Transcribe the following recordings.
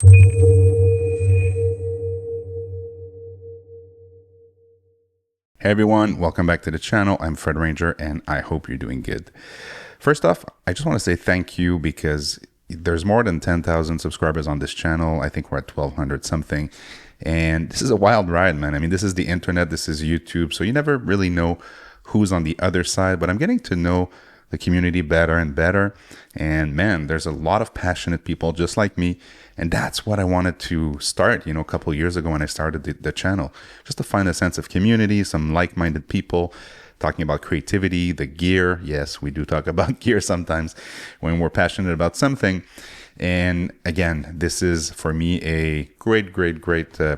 Hey everyone, welcome back to the channel. I'm FREDRANGER and I hope you're doing good. First off, I just want to say thank you because there's more than 10,000 subscribers on this channel. I think we're at 1,200 something. And this is a wild ride, man. I mean, this is the internet, this is YouTube, so you never really know who's on the other side, but I'm getting to know the community better and better. And man, there's a lot of passionate people just like me. And that's what I wanted to start, a couple of years ago when I started the channel, just to find a sense of community, some like-minded people talking about creativity, the gear. Yes, we do talk about gear sometimes when we're passionate about something. And again, this is for me a great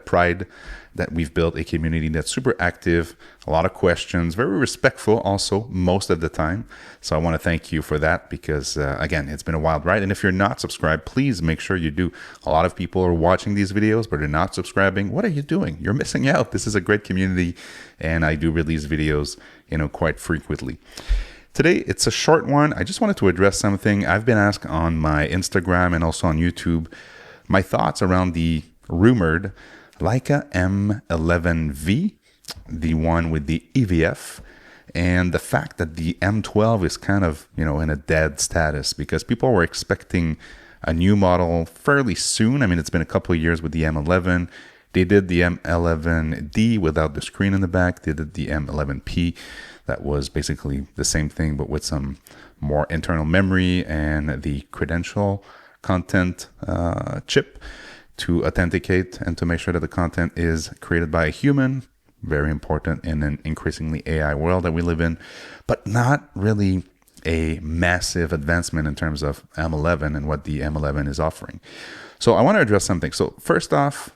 pride that we've built a community that's super active, a lot of questions, very respectful also most of the time. So I want to thank you for that because again, it's been a wild ride. And if you're not subscribed, please make sure you do. A lot of people are watching these videos, but they're not subscribing. What are you doing? You're missing out. This is a great community and I do release videos, quite frequently. Today, it's a short one. I just wanted to address something. I've been asked on my Instagram and also on YouTube, my thoughts around the rumored Leica M11V, the one with the EVF, and the fact that the M12 is kind of, in a dead status because people were expecting a new model fairly soon. I mean, it's been a couple of years with the M11. They did the M11D without the screen in the back. They did the M11P. That was basically the same thing, but with some more internal memory and the credential content chip to authenticate and to make sure that the content is created by a human. Very important in an increasingly AI world that we live in, but not really a massive advancement in terms of M11 and what the M11 is offering. So I want to address something. So first off,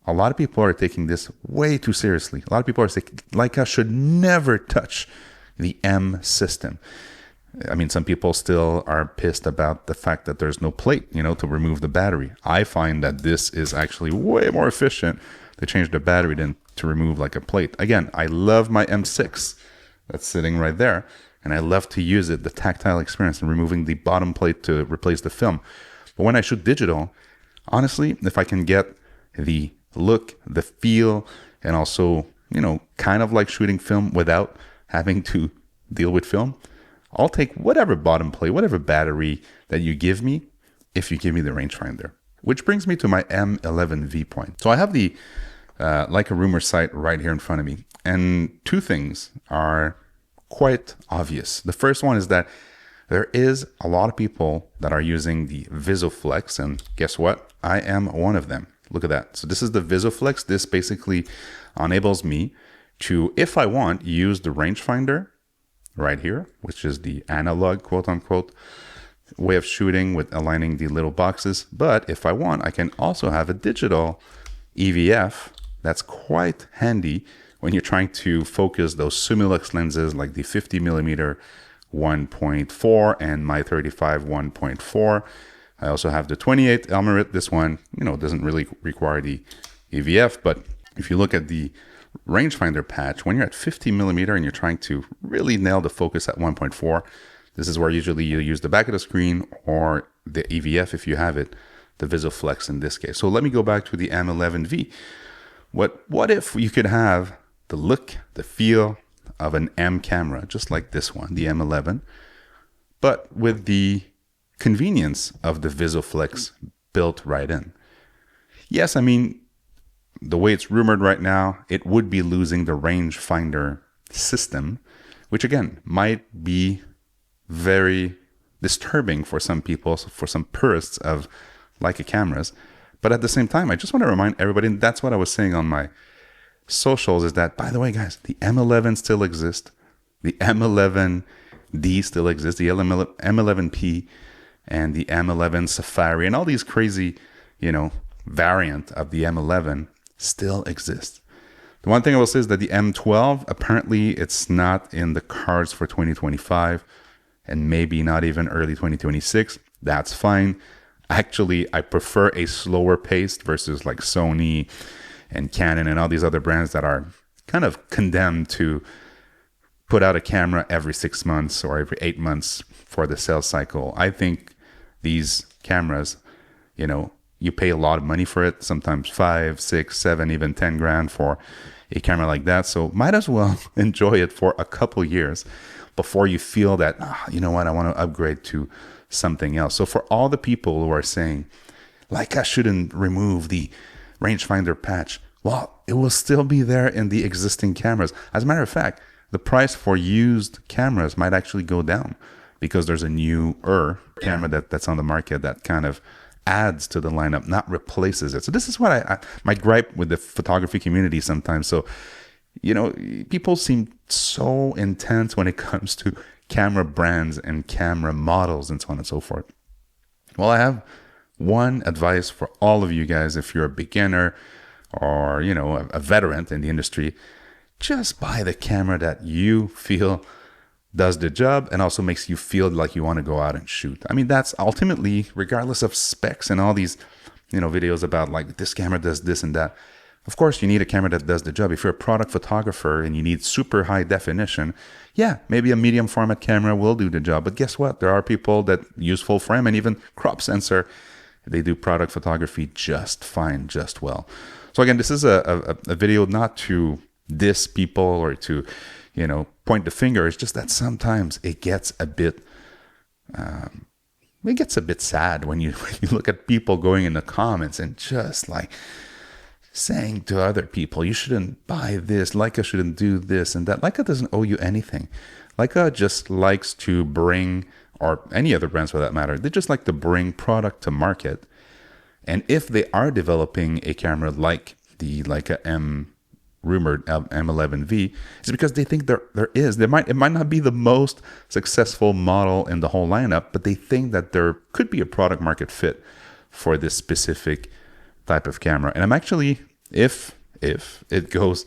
a lot of people are taking this way too seriously. A lot of people are saying Leica should never touch the M system. I mean, some people still are pissed about the fact that there's no plate, to remove the battery. I find that this is actually way more efficient to change the battery than to remove like a plate. Again, I love my M6 that's sitting right there, and I love to use it, the tactile experience and removing the bottom plate to replace the film. But when I shoot digital, honestly, if I can get the look, the feel, and also, kind of like shooting film without having to deal with film, I'll take whatever bottom plate, whatever battery that you give me, if you give me the rangefinder. Which brings me to my M11V point. So I have the Leica rumor site right here in front of me. And two things are quite obvious. The first one is that there is a lot of people that are using the VisuFlex, and guess what? I am one of them. Look at that. So this is the VisuFlex. This basically enables me to, if I want, use the rangefinder right here, which is the analog, quote unquote, way of shooting with aligning the little boxes. But if I want, I can also have a digital EVF. That's quite handy when you're trying to focus those Summilux lenses like the 50mm 1.4 and my 35 1.4. I also have the 28 Elmarit. This one, doesn't really require the EVF, but if you look at the rangefinder patch, when you're at 50mm and you're trying to really nail the focus at 1.4, this is where usually you use the back of the screen or the EVF if you have it, the VisuFlex in this case. So let me go back to the M11V. What if you could have the look, the feel of an M camera, just like this one, the M11, but with the convenience of the VisuFlex built right in? Yes, I mean, the way it's rumored right now, it would be losing the rangefinder system, which again, might be very disturbing for some people, for some purists of Leica cameras. But at the same time, I just want to remind everybody, and that's what I was saying on my socials, is that, by the way, guys, the M11 still exists. The M11D still exists, the M11P and the M11 Safari and all these crazy, variant of the M11 still exists. The one thing I will say is that the M12, apparently it's not in the cards for 2025 and maybe not even early 2026. That's fine. Actually, I prefer a slower pace versus like Sony and Canon and all these other brands that are kind of condemned to put out a camera every 6 months or every 8 months for the sales cycle. I think these cameras, you pay a lot of money for it, sometimes 5, 6, 7, even 10 grand for a camera like that. So might as well enjoy it for a couple years before you feel that, you know what, I want to upgrade to something else. So for all the people who are saying, Leica shouldn't remove the rangefinder patch, well, it will still be there in the existing cameras. As a matter of fact, the price for used cameras might actually go down because there's a newer camera that's on the market that kind of adds to the lineup, not replaces it. So this is what I my gripe with the photography community sometimes. So, you know, people seem so intense when it comes to camera brands and camera models and so on and so forth. Well, I have one advice for all of you guys. If you're a beginner or, you know, a veteran in the industry, just buy the camera that you feel does the job and also makes you feel like you want to go out and shoot. I mean, that's ultimately, regardless of specs and all these, you know, videos about like this camera does this and that. Of course, you need a camera that does the job. If you're a product photographer and you need super high definition, yeah, maybe a medium format camera will do the job. But guess what? There are people that use full frame and even crop sensor. They do product photography just fine, just well. So again, this is a video not to diss people or to, you know, point the finger. It's just that sometimes it gets a bit sad when you look at people going in the comments and just like saying to other people, you shouldn't buy this, Leica shouldn't do this and that. Leica doesn't owe you anything. Leica just likes to bring, or any other brands for that matter, they just like to bring product to market. And if they are developing a camera like the Leica M rumored M11V, it's because they think it might not be the most successful model in the whole lineup, but they think that there could be a product market fit for this specific type of camera. And I'm actually, if it goes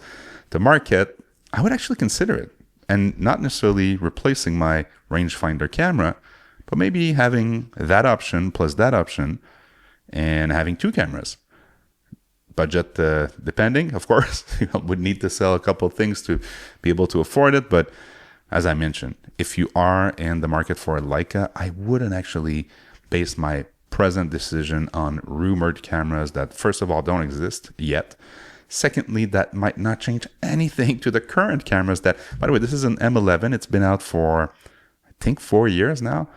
to market, I would actually consider it, and not necessarily replacing my rangefinder camera, but maybe having that option plus that option and having two cameras. Budget depending, of course, you would need to sell a couple of things to be able to afford it. But as I mentioned, if you are in the market for a Leica, I wouldn't actually base my present decision on rumored cameras that, first of all, don't exist yet. Secondly, that might not change anything to the current cameras that, by the way, this is an M11. It's been out for, I think, 4 years now,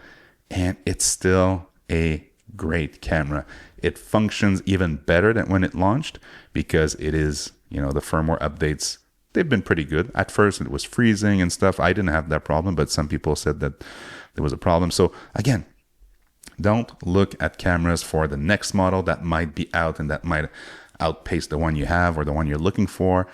and it's still a great camera. It functions even better than when it launched because it is, you know, the firmware updates, they've been pretty good. At first it was freezing and stuff. I didn't have that problem, but some people said that there was a problem. So again, don't look at cameras for the next model that might be out and that might outpace the one you have or the one you're looking for.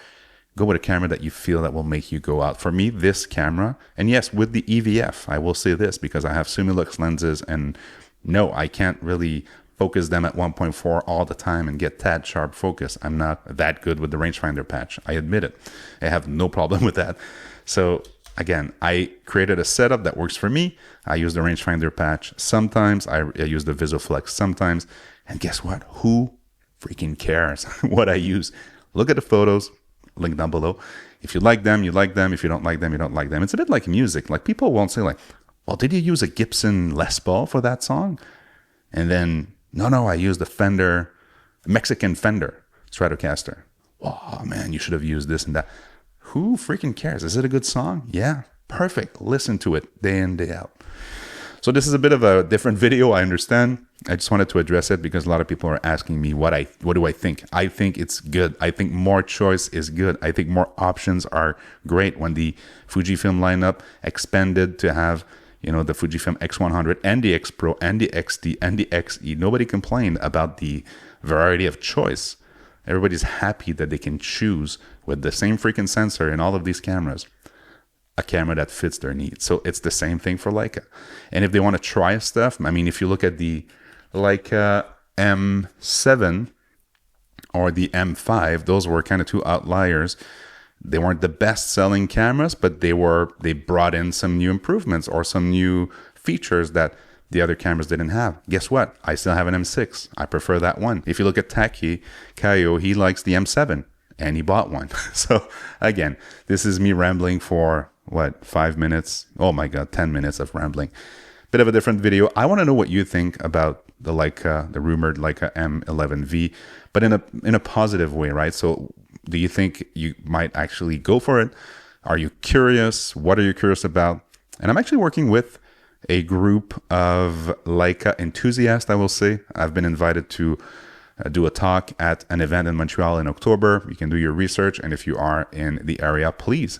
Go with a camera that you feel that will make you go out. For me, this camera, and yes, with the EVF, I will say this because I have Summilux lenses, and no, I can't really focus them at 1.4 all the time and get tad sharp focus. I'm not that good with the rangefinder patch. I admit it. I have no problem with that. So again, I created a setup that works for me. I use the rangefinder patch. Sometimes I use the VisuFlex sometimes. And guess what? Who freaking cares what I use? Look at the photos, link down below. If you like them, you like them. If you don't like them, you don't like them. It's a bit like music. Like people won't say like, well, did you use a Gibson Les Paul for that song? And then, no, I used a Mexican Fender Stratocaster. Oh man, you should have used this and that. Who freaking cares? Is it a good song? Yeah, perfect. Listen to it day in, day out. So this is a bit of a different video, I understand. I just wanted to address it because a lot of people are asking me what do I think? I think it's good. I think more choice is good. I think more options are great. When the Fujifilm lineup expanded to have, you know, the Fujifilm X100 and the X Pro and the XT and the XE, nobody complained about the variety of choice. Everybody's happy that they can choose with the same freaking sensor in all of these cameras, a camera that fits their needs. So it's the same thing for Leica. And if they want to try stuff, I mean, if you look at the Leica M7 or the M5, those were kind of two outliers. They weren't the best-selling cameras, but they brought in some new improvements or some new features that the other cameras didn't have. Guess what? I still have an M6. I prefer that one. If you look at Taki Kayo, he likes the M7, and he bought one. So again, this is me rambling for, 5 minutes? Oh my God, 10 minutes of rambling. bit of a different video. I want to know what you think about the Leica, the rumored Leica M11V, but in a positive way, right? So do you think you might actually go for it? Are you curious? What are you curious about? And I'm actually working with a group of Leica enthusiasts, I will say. I've been invited to do a talk at an event in Montreal in October. You can do your research, and if you are in the area, please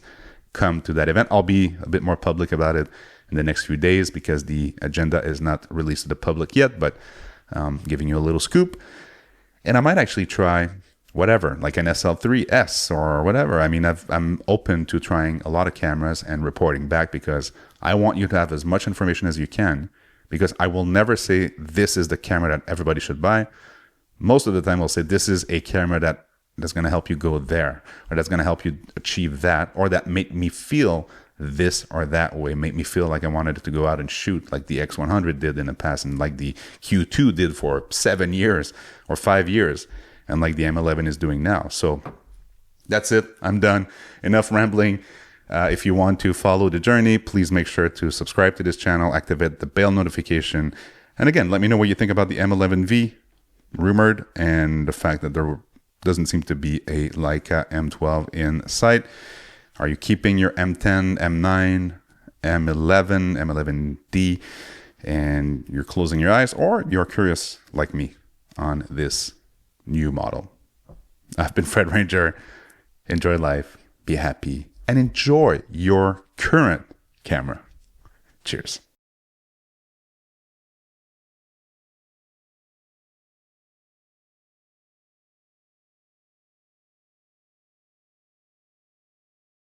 come to that event. I'll be a bit more public about it in the next few days because the agenda is not released to the public yet, but giving you a little scoop. And I might actually try whatever, like an SL3S or whatever. I mean, I'm open to trying a lot of cameras and reporting back because I want you to have as much information as you can, because I will never say this is the camera that everybody should buy. Most of the time I'll say this is a camera that's going to help you go there, or that's going to help you achieve that, or that make me feel this or that way, make me feel like I wanted to go out and shoot like the X100 did in the past, and like the Q2 did for 7 years or 5 years, and like the M11 is doing now. So that's it. I'm done. Enough rambling. If you want to follow the journey, please make sure to subscribe to this channel, activate the bell notification. And again, let me know what you think about the M11V, rumored, and the fact that there doesn't seem to be a Leica M12 in sight. Are you keeping your M10, M9, M11, M11D, and you're closing your eyes, or you're curious like me on this new model? I've been Fred Ranger. Enjoy life, be happy, and enjoy your current camera. Cheers.